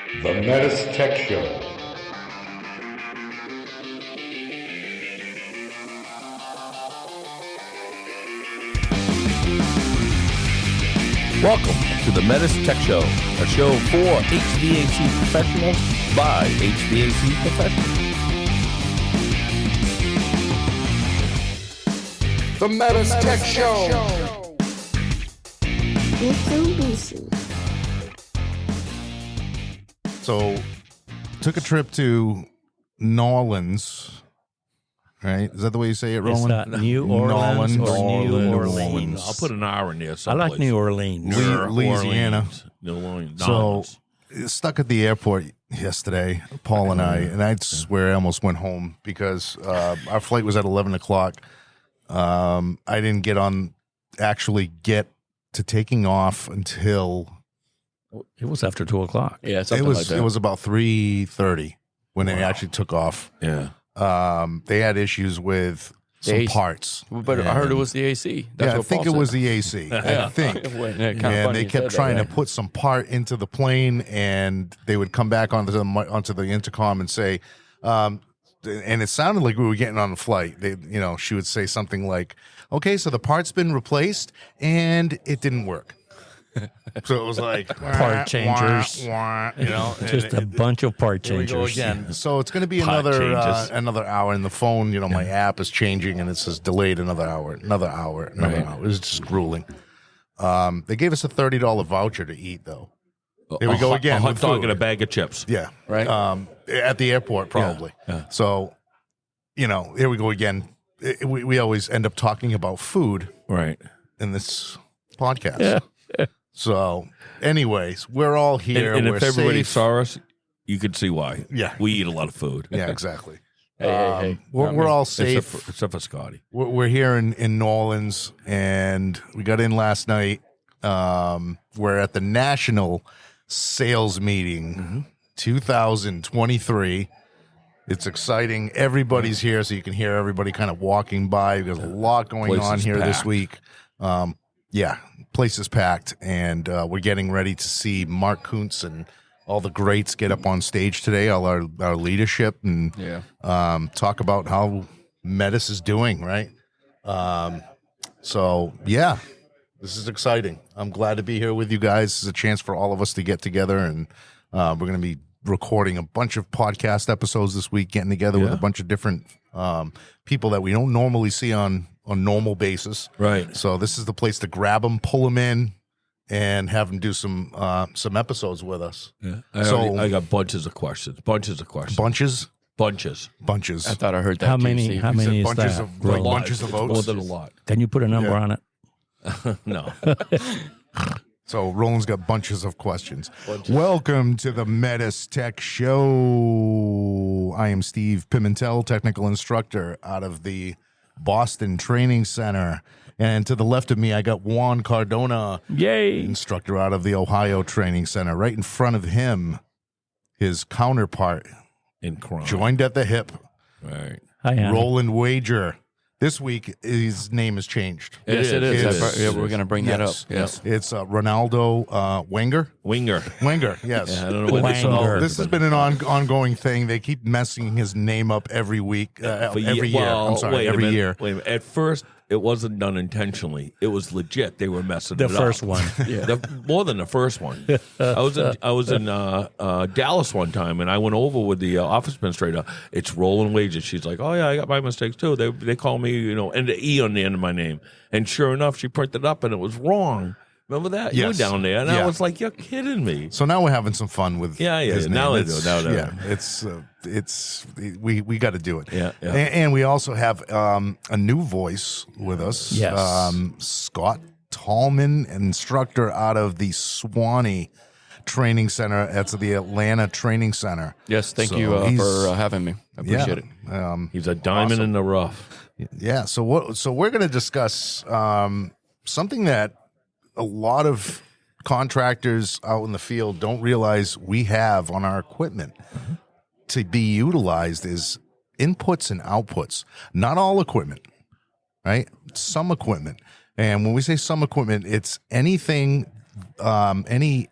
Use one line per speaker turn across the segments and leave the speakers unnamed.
The METUS Tech Show.
Welcome to the METUS Tech Show, a show for HVAC professionals by HVAC professionals.
The METUS Tech Show.
Mitsubishi.
So, took a trip to New Orleans, right? Is that the way you say it,
It's
Roland?
New Orleans
New
or New Orleans.
Orleans.
I'll put an R in there
I
someplace.
like New Orleans.
Louisiana.
New Orleans.
So, stuck at the airport yesterday, Paul and I swear I almost went home because our flight was at 11 o'clock. I didn't actually get to taking off until
It was after 2 o'clock.
Yeah, something like that.
it was about 3:30 when they actually took off.
Yeah.
They had issues with some
AC.
parts.
But I heard it was the AC. That's
Yeah, I
what
think
Paul
it was
said.
the AC. I think.
Kinda
And
funny
they
you
kept
said
trying
that,
to put some part into the plane, and they would come back onto the intercom and say, and it sounded like we were getting on the flight. She would say something like, "Okay, so the part's been replaced, and it didn't work." So it was like
Part changers. Just a bunch of part
Here we go
changers.
again. So it's going to be
Part changes.
another hour in the phone. My app is changing, and it says delayed another hour. It was just grueling. They gave us a $30 voucher to eat, though. Here we go again.
A hot
with
dog
food.
and a bag of chips.
Yeah,
Right?
at the airport, probably.
Yeah.
So, here we go again. We always end up talking about food
Right.
in this podcast.
Yeah.
So, anyways, we're all here.
And
we're
if everybody
safe.
saw us, you could see why.
Yeah.
We eat a lot of food.
Yeah, exactly.
Hey.
We're all safe.
Except for Scotty.
We're here in New Orleans, and we got in last night. We're at the National Sales Meeting 2023. It's exciting. Everybody's here, so you can hear everybody kind of walking by. There's a lot going
Place
on
is
here this
packed.
week. Place is packed, and we're getting ready to see Mark Kuntz and all the greats get up on stage today, all our leadership, and talk about how METUS is doing, right? This is exciting. I'm glad to be here with you guys. This is a chance for all of us to get together, and we're going to be recording a bunch of podcast episodes this week, getting together with a bunch of different people that we don't normally see on normal basis.
Right.
So this is the place to grab them, pull them in, and have them do some episodes with us.
Yeah.
So-
I got bunches of questions.
Bunches.
I thought I heard that.
How
too,
many?
Steve.
How many is
bunches
that?
of
Roland?
bunches of
It's more
votes.
than a lot.
Can you put a number
Yeah.
on it?
No.
So Roland's got bunches of questions. Welcome to the METUS Tech Show. I am Steve Pimentel, technical instructor out of the Boston Training Center. And to the left of me, I got Juan Cardona,
Yay!
instructor out of the Ohio Training Center. Right in front of him, his counterpart,
In crime.
joined at the hip,
Right.
Hi, Anna.
Roland Wager. This week, his name has changed.
Yes, it is.
It is.
We're going to bring that up. Yes.
It's Ronaldo Wenger.
Winger.
Yes.
Yeah, I don't know what they
Wanger.
call
This has been an ongoing thing. They keep messing his name up every week, every year.
Well,
I'm sorry,
wait a
every
minute,
year.
Wait a minute. At first, it wasn't done intentionally. It was legit. They were messing
The
it
first
up.
one.
More than the first one. I was in Dallas one time, and I went over with the office administrator. It's Roland Wages. She's like, "Oh yeah, I got my mistakes too." They call me, and the E on the end of my name. And sure enough, she printed it up, and it was wrong. Remember that? You were
Yes.
down there, and
Yeah.
I was like, "You're kidding me."
So now we're having some fun with
Yeah.
his name.
Now they
It's-
do. Now they do.
Yeah, we got to do it.
Yeah.
And we also have a new voice with us.
Yes.
Scott Tallman, instructor out of the Swanee Training Center. That's the Atlanta Training Center.
Yes, thank
So
you
he's-
for having me. I appreciate it.
He's a diamond in the rough.
Yeah. So we're going to discuss something that a lot of contractors out in the field don't realize we have on our equipment to be utilized is inputs and outputs. Not all equipment, right? Some equipment. And when we say some equipment, it's anything, any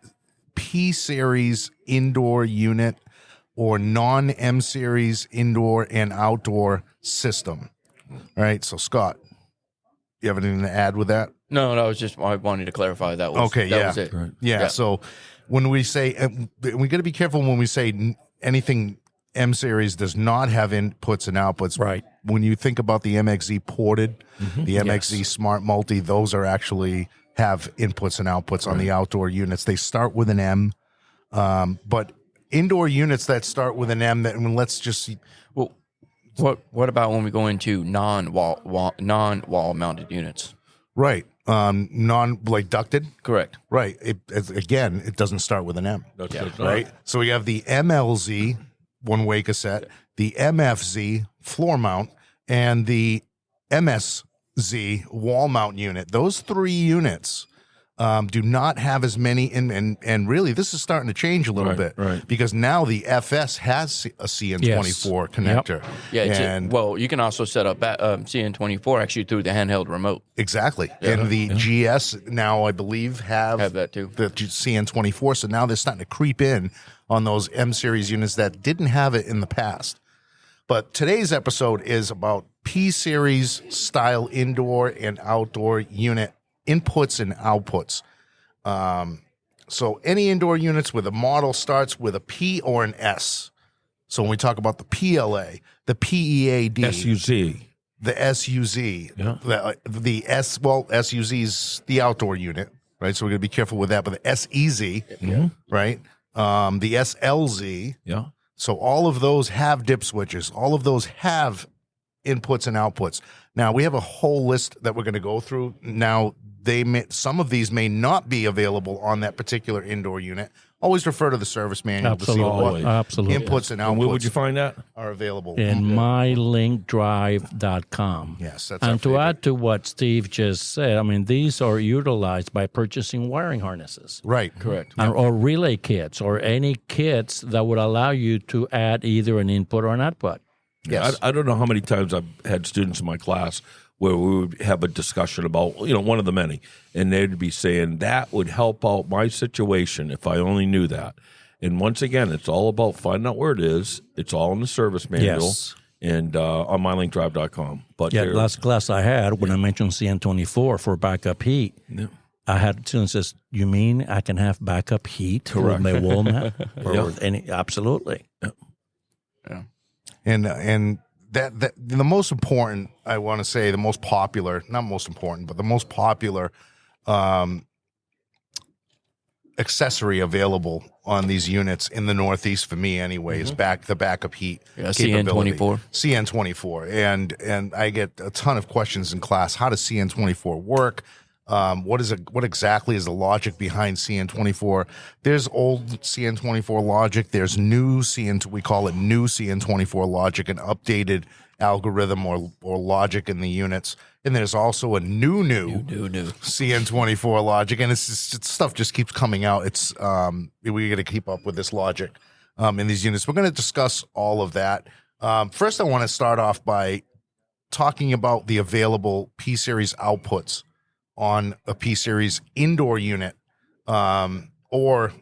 P series indoor unit or non-M series indoor and outdoor system. All right. So Scott, you have anything to add with that?
No, that was just, I wanted to clarify that was,
Okay,
that
yeah.
was it.
Right.
Yeah. So when we say, we got to be careful when we say anything M series does not have inputs and outputs.
Right.
When you think about the MXZ ported, the MXZ Smart Multi, those are actually have inputs and outputs on the outdoor units. They start with an M, but indoor units that start with an M, that let's just
Well, what about when we go into non-wall mounted units?
right, non like ducted.
Correct.
Right. Again, it doesn't start with an M.
That's
Right. So we have the MLZ one-way cassette, the MFZ floor mount, and the MSZ wall mount unit. Those three units do not have as many, and really this is starting to change a little bit,
right.
because now the FS has a CN24 connector.
Yeah,
and
well, you can also set up CN24 actually through the handheld remote.
exactly. And the GS now, I believe, have
that too.
the CN24. So now they're starting to creep in on those M series units that didn't have it in the past. But today's episode is about P series style indoor and outdoor unit inputs and outputs. So any indoor units with a model starts with a P or an S. So when we talk about the PLA, the PEAD,
SUZ.
the SUZ,
Yeah.
the SUZ is the outdoor unit, right? So we're going to be careful with that. But the SEZ, right? The SLZ.
Yeah.
So all of those have dip switches. All of those have inputs and outputs. Now we have a whole list that we're going to go through. Now some of these may not be available on that particular indoor unit. Always refer to the service manual to see what
Absolutely.
inputs and outputs
And where would you find that?
are available.
In mylinkdrive.com.
Yes, that's our
And to
favorite.
add to what Steve just said, I mean, these are utilized by purchasing wiring harnesses.
Right.
Correct.
Or relay kits or any kits that would allow you to add either an input or an output.
Yes.
I don't know how many times I've had students in my class where we would have a discussion about, one of the many, and they'd be saying, that would help out my situation if I only knew that. And once again, it's all about finding out where it is. It's all in the service manual
Yes.
and on mylinkdrive.com. But
Yeah,
there-
last class I had, when I mentioned CN24 for backup heat, I had students says, you mean I can have backup heat with my wall mount? Or with any? Absolutely.
And that the most important, I want to say, the most popular, not most important, but the most popular accessory available on these units in the Northeast, for me anyway, is the backup heat capability.
CN24.
CN24. And I get a ton of questions in class. How does CN24 work? What exactly is the logic behind CN24? There's old CN24 logic. There's new we call it new CN24 logic, an updated algorithm or logic in the units. And there's also a new CN24 logic. And it's stuff just keeps coming out. It's we got to keep up with this logic in these units. We're going to discuss all of that. First, I want to start off by talking about the available P-Series outputs on a P-Series indoor unit, or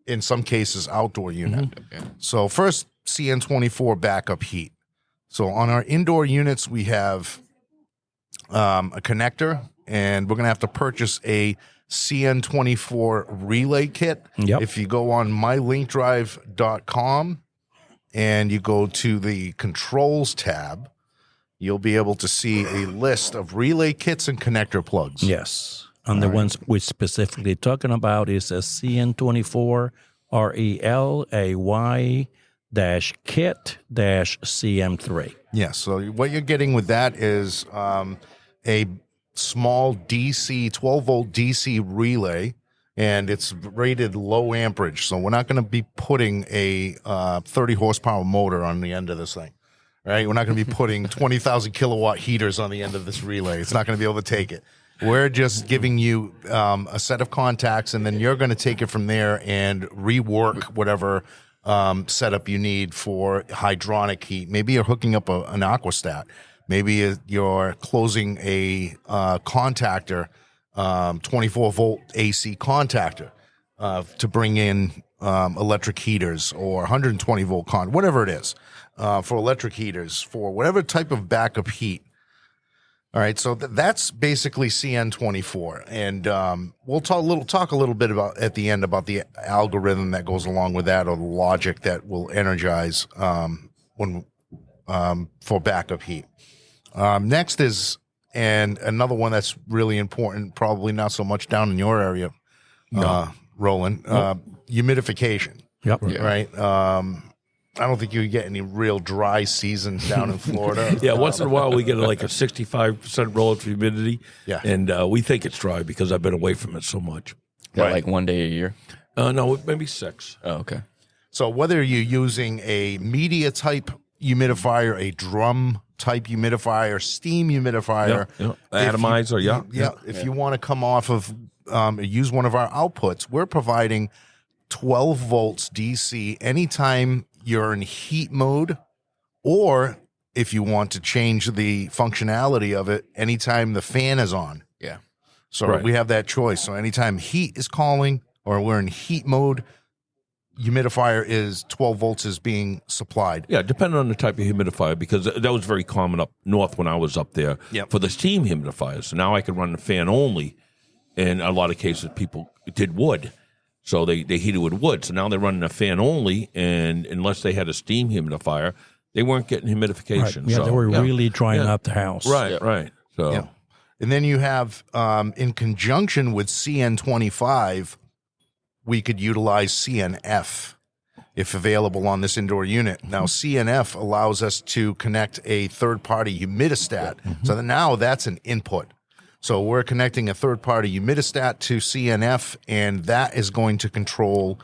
in some cases, outdoor unit.
Okay.
So first, CN24 backup heat. So on our indoor units, we have a connector, and we're going to have to purchase a CN24 relay kit.
Yep.
If you go on mylinkdrive.com and you go to the controls tab, you'll be able to see a list of relay kits and connector plugs.
Yes. And the ones we're specifically talking about is a CN24 RELAY-kit-CM3.
Yes. So what you're getting with that is a small DC, 12-volt DC relay, and it's rated low amperage. So we're not going to be putting a 30-horsepower motor on the end of this thing. Right? We're not going to be putting 20,000 kilowatt heaters on the end of this relay. It's not going to be able to take it. We're just giving you a set of contacts, and then you're going to take it from there and rework whatever setup you need for hydronic heat. Maybe you're hooking up an aquastat. Maybe you're closing a contactor, 24-volt AC contactor. to bring in electric heaters or 120 volt whatever it is, for electric heaters, for whatever type of backup heat. All right, so that's basically CN24, and we'll talk a little bit about at the end about the algorithm that goes along with that, or the logic that will energize when for backup heat. Next is, and another one that's really important, probably not so much down in your area, Roland, humidification.
Yep.
Yeah.
Right. I don't think you get any real dry seasons down in Florida.
Yeah, once in a while we get like a 65% relative humidity.
Yeah.
And we think it's dry because I've been away from it so much.
That like 1 day a year.
No, maybe 6.
Oh, okay.
So whether you're using a media type humidifier, a drum type humidifier, steam humidifier,
Atomizer,
if you want to come off of use one of our outputs, we're providing 12 volts DC anytime you're in heat mode, or if you want to change the functionality of it anytime the fan is on.
Yeah.
So we have that choice. So anytime heat is calling or we're in heat mode, humidifier is 12 volts is being supplied.
Yeah, depending on the type of humidifier, because that was very common up north when I was up there for the steam humidifiers. So now I can run the fan only. In a lot of cases, people did wood. So they heated with wood. So now they're running a fan only, and unless they had a steam humidifier, they weren't getting humidification.
Right. Yeah,
so,
they were really drying up the house.
Right. So,
And then you have, in conjunction with CN25, we could utilize CNF if available on this indoor unit. Now, CNF allows us to connect a third-party humidistat. So that now that's an input. So we're connecting a third-party humidistat to CNF, and that is going to control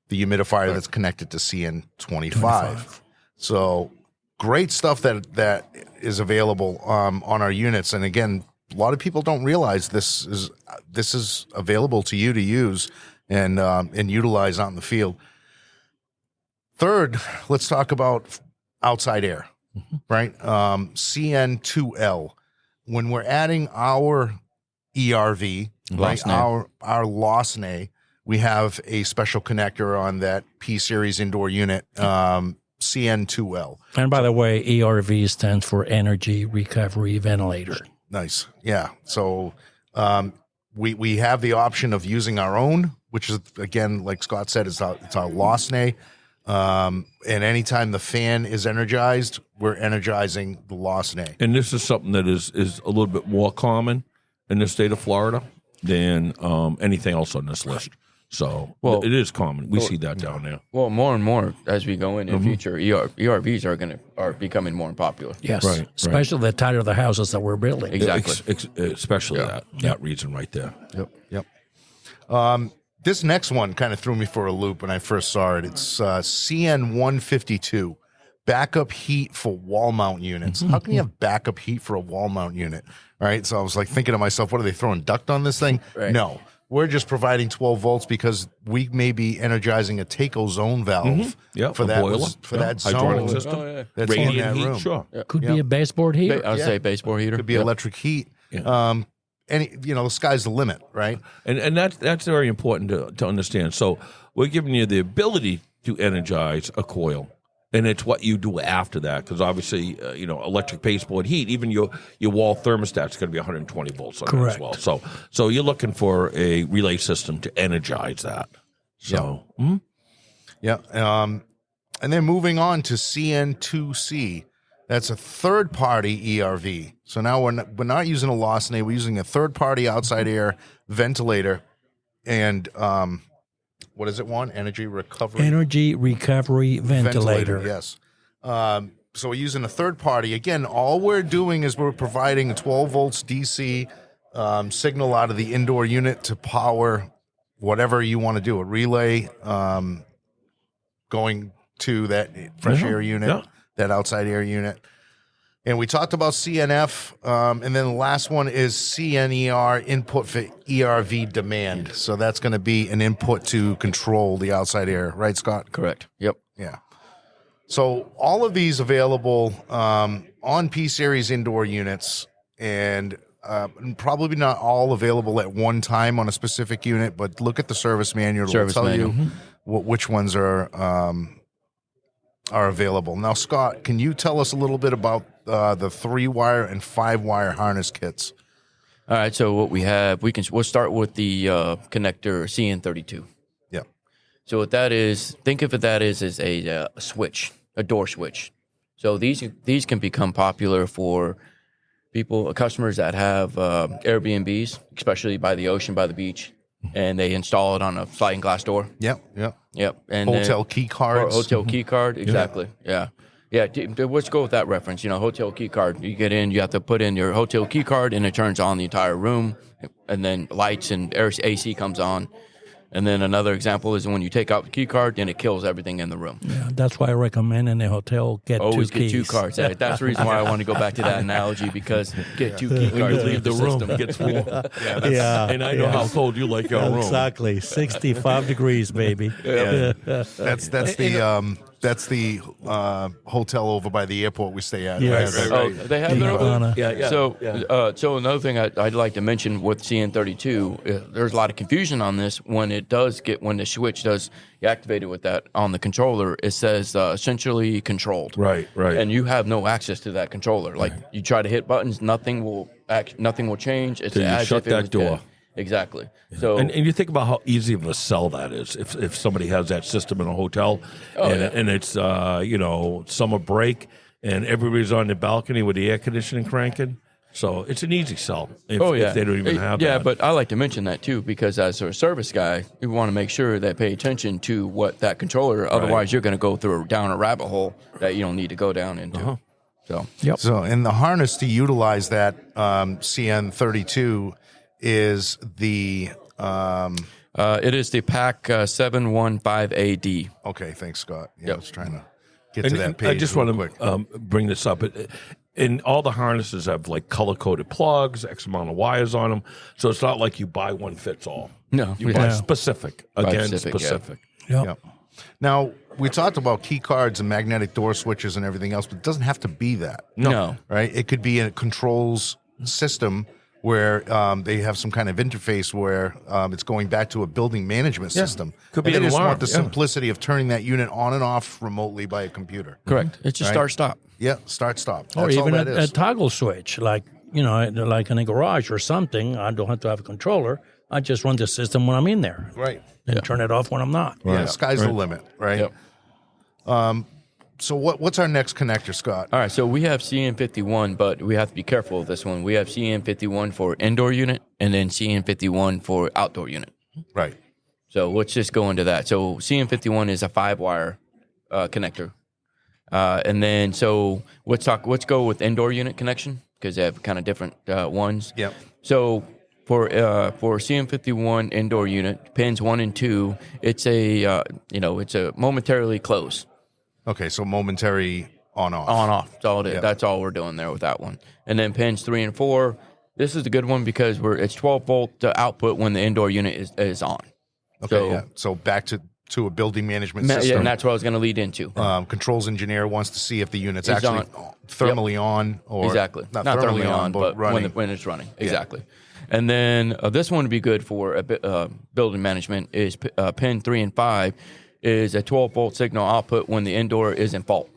the humidifier that's connected to CN25. So great stuff that is available on our units. And again, a lot of people don't realize this is available to you to use and utilize out in the field. Third, let's talk about outside air, right? CN2L. When we're adding our ERV, right, our Losnay, we have a special connector on that P-Series indoor unit, CN2L.
And by the way, ERV stands for Energy Recovery Ventilator.
Nice. Yeah. So we have the option of using our own, which is, again, like Scott said, it's our Losnay. And anytime the fan is energized, we're energizing the Losnay.
and this is something that is a little bit more common in the state of Florida than anything else on this list. So it is common. We see that down there.
Well, more and more as we go in the future, ERVs are becoming more popular.
Yes.
Right.
Especially the tighter the houses that we're building.
Exactly.
Especially that reason right there.
Yep.
This next one kind of threw me for a loop when I first saw it. It's CN152, backup heat for wall mount units. How can you have backup heat for a wall mount unit? Right. So I was like thinking to myself, what are they throwing duct on this thing?
Right.
No, we're just providing 12 volts because we may be energizing a TACO zone valve for that
boiler.
that
Hydraulic
zone
system.
that's in
Radiant
that
heat,
room.
sure.
Could be a baseboard heater.
I would say baseboard heater.
Could be electric heat. The sky's the limit, right?
And that's very important to understand. So we're giving you the ability to energize a coil, and it's what you do after that. Because obviously, electric baseboard heat, even your wall thermostat's going to be 120 volts on it as well. So you're looking for a relay system to energize that. So
and then moving on to CN2C. That's a third-party ERV. So now we're not using a Losnay. We're using a third-party outside air ventilator. And what is it, Juan? Energy recovery
Ventilator.
Yes. So we're using a third-party. Again, all we're doing is we're providing a 12 volts DC signal out of the indoor unit to power whatever you want to do. A relay going to that fresh air unit. That outside air unit. And we talked about CNF, and then the last one is CNER, input for ERV demand. So that's going to be an input to control the outside air. Right, Scott?
Correct. Yep.
Yeah. So all of these available on P-Series indoor units. And probably not all available at one time on a specific unit, but look at the service manual.
Service
It'll tell
manual.
you which ones are available. Now, Scott, can you tell us a little bit about the 3-wire and 5-wire harness kits?
All right, so what we have, we'll start with the connector CN32.
Yeah.
So what that is, think of it that is a switch, a door switch. So these can become popular for customers that have Airbnbs, especially by the ocean, by the beach, and they install it on a sliding glass door.
Yep.
And
Hotel key cards.
Hotel key card, exactly. Yeah. Let's go with that reference. Hotel key card. You get in, you have to put in your hotel key card, and it turns on the entire room, and then lights and AC comes on. And then another example is when you take out the key card, then it kills everything in the room.
Yeah, that's why I recommend in a hotel
Always
two
get
keys.
2 cards. That's the reason why I want to go back to that analogy, because get 2 key cards.
Leave the room gets warm. And I know how cold you like your room.
Exactly, 65 degrees, baby.
That's the hotel over by the airport we stay at.
Yes.
Right.
Oh, they have their own.
Yeah.
So another thing I'd like to mention with CN32, there's a lot of confusion on this. When the switch does activate it with that on the controller, it says essentially controlled.
Right.
And you have no access to that controller. Like you try to hit buttons, nothing will change. It's
Till you
as
shut
if it
that
was
door.
dead. Exactly. So
And you think about how easy of a sell that is if somebody has that system in a hotel and it's summer break and everybody's on the balcony with the air conditioning cranking. So it's an easy sell if they don't even have that.
Yeah, but I like to mention that too, because as a service guy, you want to make sure that pay attention to what that controller. Otherwise, you're going to go down a rabbit hole that you don't need to go down into.
So, in the harness to utilize that CN32 is the
it is the PAC 715AD.
okay. Thanks, Scott. I was trying to get to that
And
page.
I just
real
want to bring this up. And all the harnesses have like color-coded plugs, X amount of wires on them. So it's not like you buy one fits all.
No,
You buy specific. Again,
specific,
specific.
Yep. Now, we talked about key cards and magnetic door switches and everything else, but it doesn't have to be that.
No.
Right? It could be a controls system where they have some kind of interface where it's going back to a building management system.
Could be
and they
an
just
alarm,
want the simplicity of turning that unit on and off remotely by a computer.
Correct. It's just
Right.
start-stop.
Yeah, start, stop.
Or
That's all
even
that
a
is.
toggle switch, like in a garage or something. I don't have to have a controller. I just run the system when I'm in there.
Right.
And turn it off when I'm not.
Yeah, sky's the limit, right?
Yep.
So what's our next connector, Scott?
All right, so we have CN51, but we have to be careful with this one. We have CN51 for indoor unit and then CN51 for outdoor unit.
Right.
So let's just go into that. So CN51 is a 5-wire connector. And then so let's go with indoor unit connection because they have kind of different ones.
Yep.
So for CN51 indoor unit, pins 1 and 2, it's a momentarily close.
Okay, so momentary on-off.
On-off. That's all it is.
Yep.
That's all we're doing there with that one. And then pins 3 and 4, this is a good one because it's 12-volt output when the indoor unit is on.
Okay, so back to a building management system.
Yeah, and that's what I was going to lead into.
Controls engineer wants to see if the unit's
It's
actually
on.
thermally on or
Exactly.
not
thermally on, but
running.
when it's running. Exactly. And then this one would be good for building management is pin 3 and 5 is a 12-volt signal output when the indoor is in fault.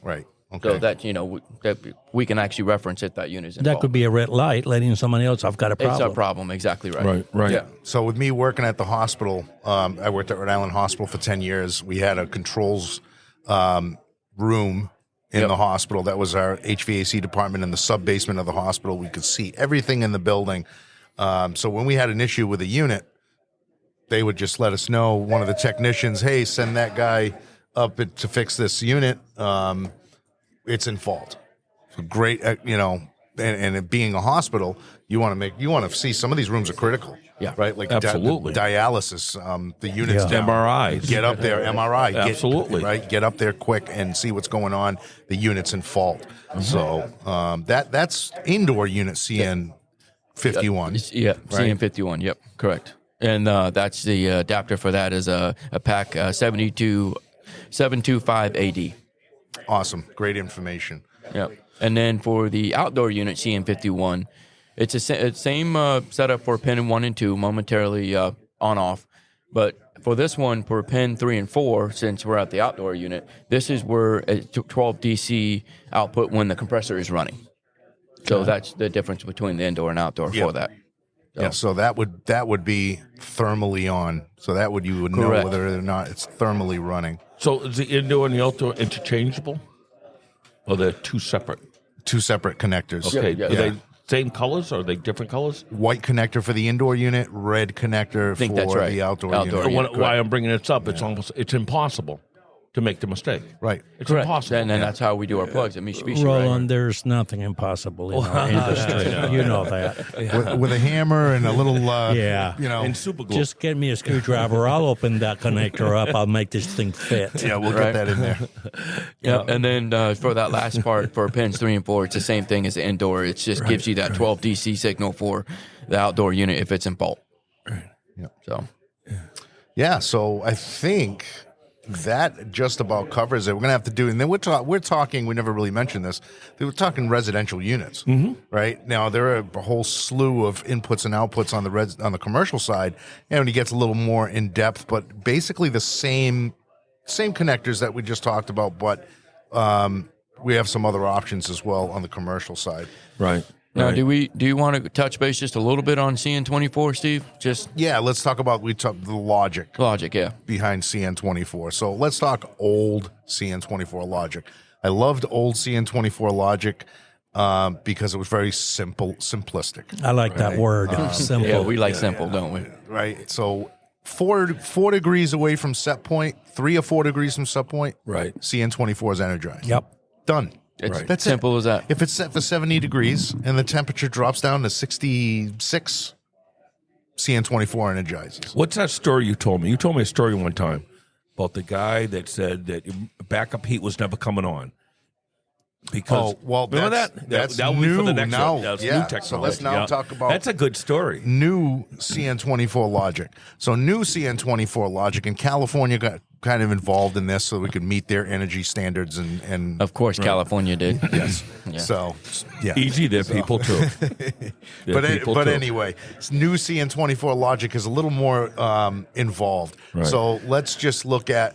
Right. Okay.
So that we can actually reference if that unit is in
That
fault.
could be a red light letting somebody else, I've got a problem.
It's a problem. Exactly right.
Right.
Yeah.
So with me working at the hospital, I worked at Rhode Island Hospital for 10 years. We had a controls room in the hospital. That was our HVAC department in the sub-basement of the hospital. We could see everything in the building. So when we had an issue with a unit, they would just let us know, one of the technicians, hey, send that guy up to fix this unit. It's in fault. So great, and it being a hospital, you want to see some of these rooms are critical.
Yeah.
Right. Like
Absolutely.
dialysis, the units down.
MRIs.
Get up there, MRI.
Absolutely.
Get up there quick and see what's going on. The unit's in fault. So that's indoor unit CN 51.
Yeah, CN51. Yep, correct. And that's the adapter for that is a PAC 725 AD.
Awesome. Great information.
Yep. And then for the outdoor unit CN51, It's a same setup for pin 1 and 2, momentarily on off. But for this one, for pin 3 and 4, since we're at the outdoor unit, this is where a 12 DC output when the compressor is running. So that's the difference between the indoor and outdoor for that.
Yeah, so that would be thermally on. So that would you would know
Correct.
whether or not it's thermally running.
So is the indoor and the outdoor interchangeable? Or they're two separate?
Two separate connectors.
Okay.
Yeah.
Are they same colors or are they different colors?
White connector for the indoor unit, red connector
think
for
that's right.
the outdoor
Outdoor
unit.
unit.
Why I'm bringing this up, it's impossible to make the mistake.
Right.
It's
Correct.
impossible.
And then that's how we do our plugs at Mitsubishi.
Roland, there's nothing impossible in our industry. You know that.
With a hammer and a little,
Yeah.
And super glue.
Just get me a screwdriver. I'll open that connector up. I'll make this thing fit.
yeah, we'll
Right.
get that in there.
Yeah, and then for that last part, for pins 3 and 4, it's the same thing as the indoor. It just gives you that 12 DC signal for the outdoor unit if it's in fault.
Yeah.
So,
Yeah, so I think that just about covers it. We're gonna have to do, and then we're talking. We never really mentioned this. We're talking residential units, right? Now there are a whole slew of inputs and outputs on the commercial side, and it gets a little more in depth. But basically the same connectors that we just talked about, but we have some other options as well on the commercial side.
Right.
now
right.
do you want to touch base just a little bit on CN24, Steve? Just
Yeah, let's talk about the logic
logic, yeah.
behind CN24. So let's talk old CN24 logic. I loved old CN24 logic because it was very simplistic,
I like that word. Simple.
Yeah, we like simple, don't we?
right? So four degrees away from set point, 3 or 4 degrees from set point,
Right.
CN24 is energized.
Yep.
Done.
It's
That's
simple
it.
as that.
If it's set for 70 degrees and the temperature drops down to 66, CN24 energizes.
What's that story you told me? You told me a story one time about the guy that said that backup heat was never coming on. Because remember that?
That's
that will be
new
for the next
now.
one. That's
Yeah.
new technology.
So let's now talk about
That's a good story.
new CN24 logic. So new CN24 logic, and California got kind of involved in this so we could meet their energy standards and
Of course, California did.
yes.
Yeah.
So yeah.
Easy, they're people too. They're people
But
too.
anyway, new CN24 logic is a little more involved.
Right.
So let's just look at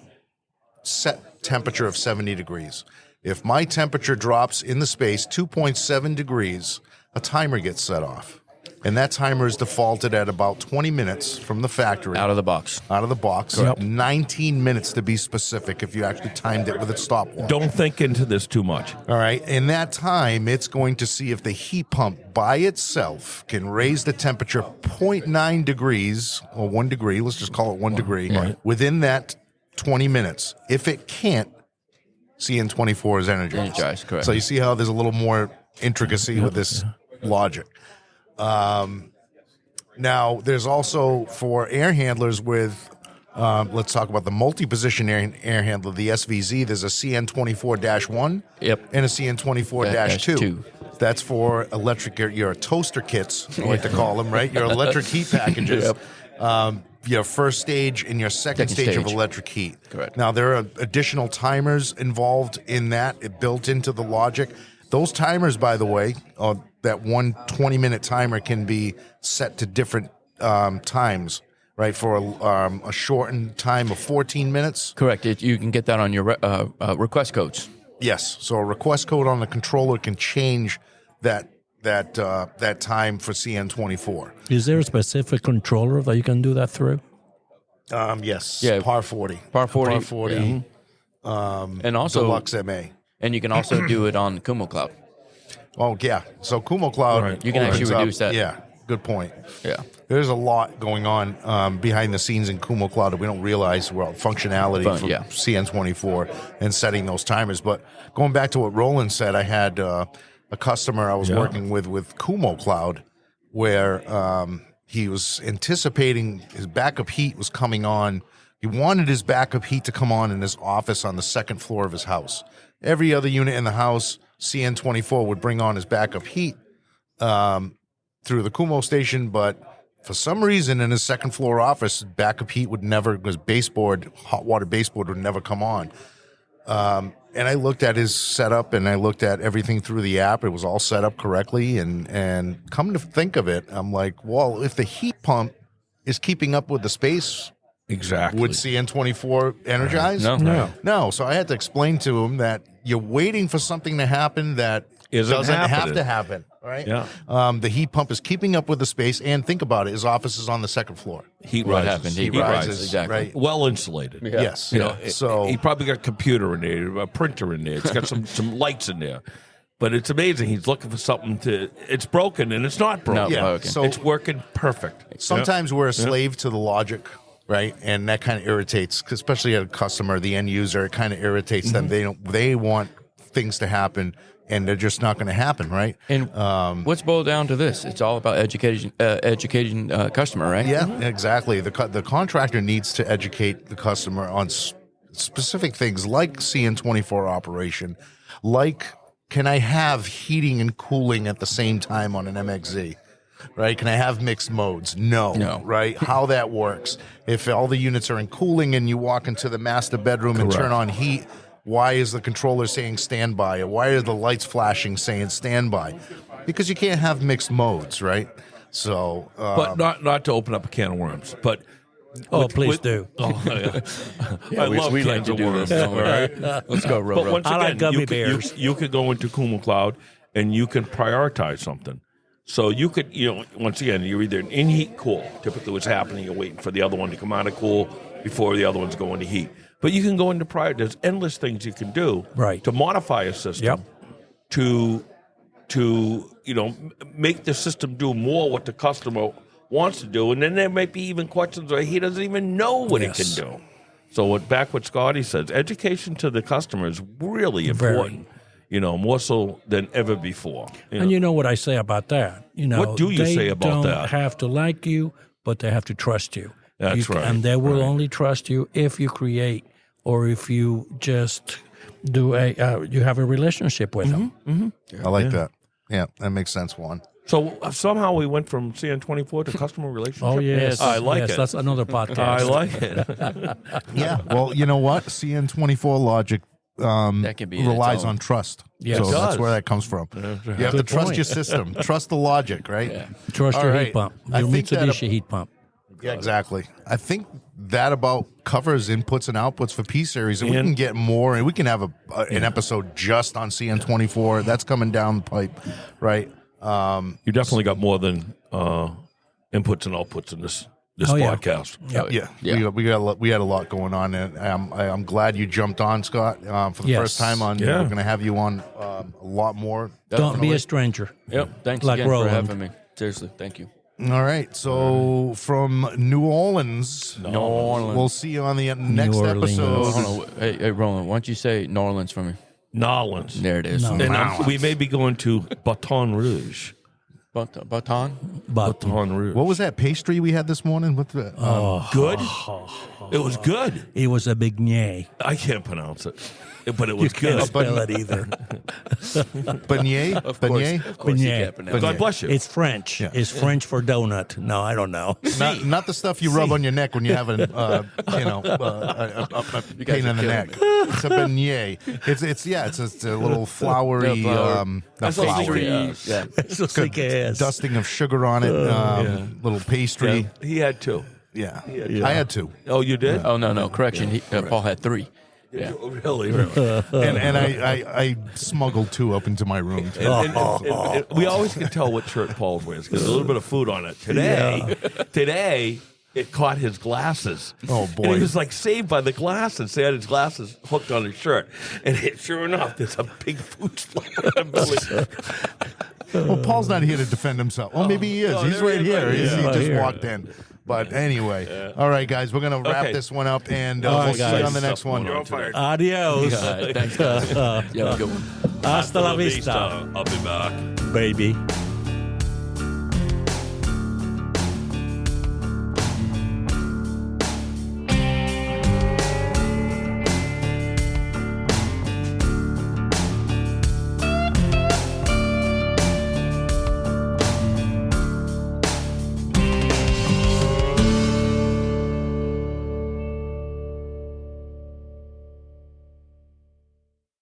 set temperature of 70 degrees. If my temperature drops in the space 2.7 degrees, a timer gets set off. And that timer is defaulted at about 20 minutes from the factory.
Out of the box.
Out of the box.
Yep.
19 minutes to be specific if you actually timed it with a stopwatch.
Don't think into this too much.
All right. In that time, it's going to see if the heat pump by itself can raise the temperature 0.9 degrees or 1 degree. Let's just call it 1 degree within that 20 minutes. If it can't, CN24 is energized.
Energized, correct.
So you see how there's a little more intricacy with this logic. Now, there's also for air handlers with, let's talk about the multi-position air handler, the SVZ. There's a CN24-1
Yep.
and a CN24-2. That's for electric, your toaster kits, I like to call them, right? Your electric heat packages. Your first stage and your second stage of
stage.
electric heat.
Correct.
Now, there are additional timers involved in that, built into the logic. Those timers, by the way, that one 20-minute timer can be set to different times, right? For a shortened time of 14 minutes.
Correct. You can get that on your request codes.
Yes. So a request code on the controller can change that time for CN24.
Is there a specific controller that you can do that through?
Yes.
Yeah.
Par 40.
Par 40.
Par 40.
And also,
Deluxe MA.
and you can also do it on Kumo Cloud.
Oh, yeah. So Kumo Cloud.
Right.
You can actually
opens up-
reduce that.
Yeah. Good point.
Yeah.
There's a lot going on behind the scenes in Kumo Cloud that we don't realize. Well, functionality for
Yeah.
CN24 and setting those timers. But going back to what Roland said, I had a customer I was working with Kumo Cloud where he was anticipating his backup heat was coming on. He wanted his backup heat to come on in his office on the second floor of his house. Every other unit in the house, CN24 would bring on his backup heat through the Kumo station, but for some reason in his second floor office, backup heat would never, because hot water baseboard would never come on. And I looked at his setup, and I looked at everything through the app. It was all set up correctly, and come to think of it, I'm like, well, if the heat pump is keeping up with the space,
Exactly.
would CN24 energize? No. So I had to explain to him that you're waiting for something to happen that doesn't have
happening.
to happen, right?
Yeah.
The heat pump is keeping up with the space, and think about it, his office is on the second floor.
Heat
What
rises.
happened?
Heat rises,
exactly.
right?
Well insulated.
Yeah.
Yes.
You know,
so
he probably got a computer in there, a printer in there. It's got some lights in there. But it's amazing. He's looking for something to. It's broken, and it's not broken.
Yeah,
Okay.
so
It's working perfect.
sometimes we're a slave to the logic, right? And that kind of irritates, especially a customer, the end user. It kind of irritates them. They want things to happen, and they're just not going to happen, right?
And what's boiled down to this? It's all about educating customer, right?
Yeah, exactly. The contractor needs to educate the customer on specific things like CN24 operation, like can I have heating and cooling at the same time on an MXZ? Right? Can I have mixed modes? No. Right? How that works. If all the units are in cooling and you walk into the master bedroom and turn on heat, why is the controller saying standby? Or why are the lights flashing saying standby? Because you can't have mixed modes, right? So,
But not to open up a can of worms. But
Please do.
Oh, yeah. I love
we like
cans
to
of
do
worms.
this.
All right.
Let's go,
But
Robo.
once
I
again,
like gummy
you
bears.
you could go into Kuma Cloud and you can prioritize something. So you could, once again, you're either in heat cool. Typically what's happening, you're waiting for the other one to come out of cool before the other one's going to heat. But you can go into prior. There's endless things you can do to modify a system to make the system do more what the customer wants to do. And then there might be even questions where he doesn't even know what it can do. So what Scotty says, education to the customer is really important. More so than ever before.
And you know what I say about that?
What do you say about
that? They
that?
don't have to like you, but they have to trust you.
That's right.
And they will only trust you if you create or if you just do you have a relationship with them.
Mm-hmm.
I like that. Yeah, that makes sense, Juan.
So somehow we went from CN24 to customer relationship.
Oh, yes.
I like it.
That's another podcast.
I like it.
Yeah. Well, you know what? CN24 logic
That can be
relies
its own.
on trust.
Yes.
So
It
that's
does.
where that comes from. You have to
Good
trust
point.
your system. Trust the logic, right?
Trust
All
your
right.
heat pump.
I
Your
think that-
Mitsubishi heat pump.
Yeah, exactly. I think that about covers inputs and outputs for P series, and we can get more, and we can have an episode just on CN24. That's coming down the pipe, right?
You definitely got more than inputs and outputs in this
Oh, yeah.
podcast.
Yeah. We had a lot going on, and I'm glad you jumped on, Scott, for the
Yes.
first time on.
Yeah.
We're going to have you on a lot more.
Don't be a stranger.
Yep. Thanks
Like
again
Roland.
for having me. Seriously, thank you.
All right, so from New Orleans, we'll see you on the next
Orleans.
episode.
Hold on. Hey, Roland, why don't you say New Orleans for me?
Nolans.
There it is.
No.
And we may be going to Baton Rouge.
Baton?
But
Baton Rouge.
What was that pastry we had this morning? What the,
Good? It was good.
it was a big nay.
I can't pronounce it, but it was good.
Spell it either.
beignet?
Of course you
Beignet.
can't pronounce
God
it.
bless you.
It's French. It's French for donut. No, I don't know.
Not the stuff you rub on your neck when you have a pain in the neck. It's a beignet. It's a little flowery, not
That's all
flowery,
Yeah.
Eso sí que es.
dusting of sugar on it, little pastry.
He had two.
Yeah. I had two,
Oh, you did?
Oh, no. Correction. Paul had 3. Yeah.
Really?
and I smuggled two up into my room.
And we always can tell what shirt Paul wears because there's a little bit of food on it. Today, it caught his glasses.
Oh, boy.
And he was like saved by the glasses. He had his glasses hooked on his shirt. And sure enough, there's a big food splat on the belly.
Well, Paul's not here to defend himself. Well, maybe he is.
no,
He's
there
right
he is,
here.
right
He
here.
just
Here.
walked in. But anyway, all right, guys, we're going to wrap
Okay.
this one up, and
All
we'll
right,
see you
guys.
on the next one.
You're on fire.
Adios.
Thanks, guys. Yeah, good one.
Hasta la vista,
I'll be back.
baby.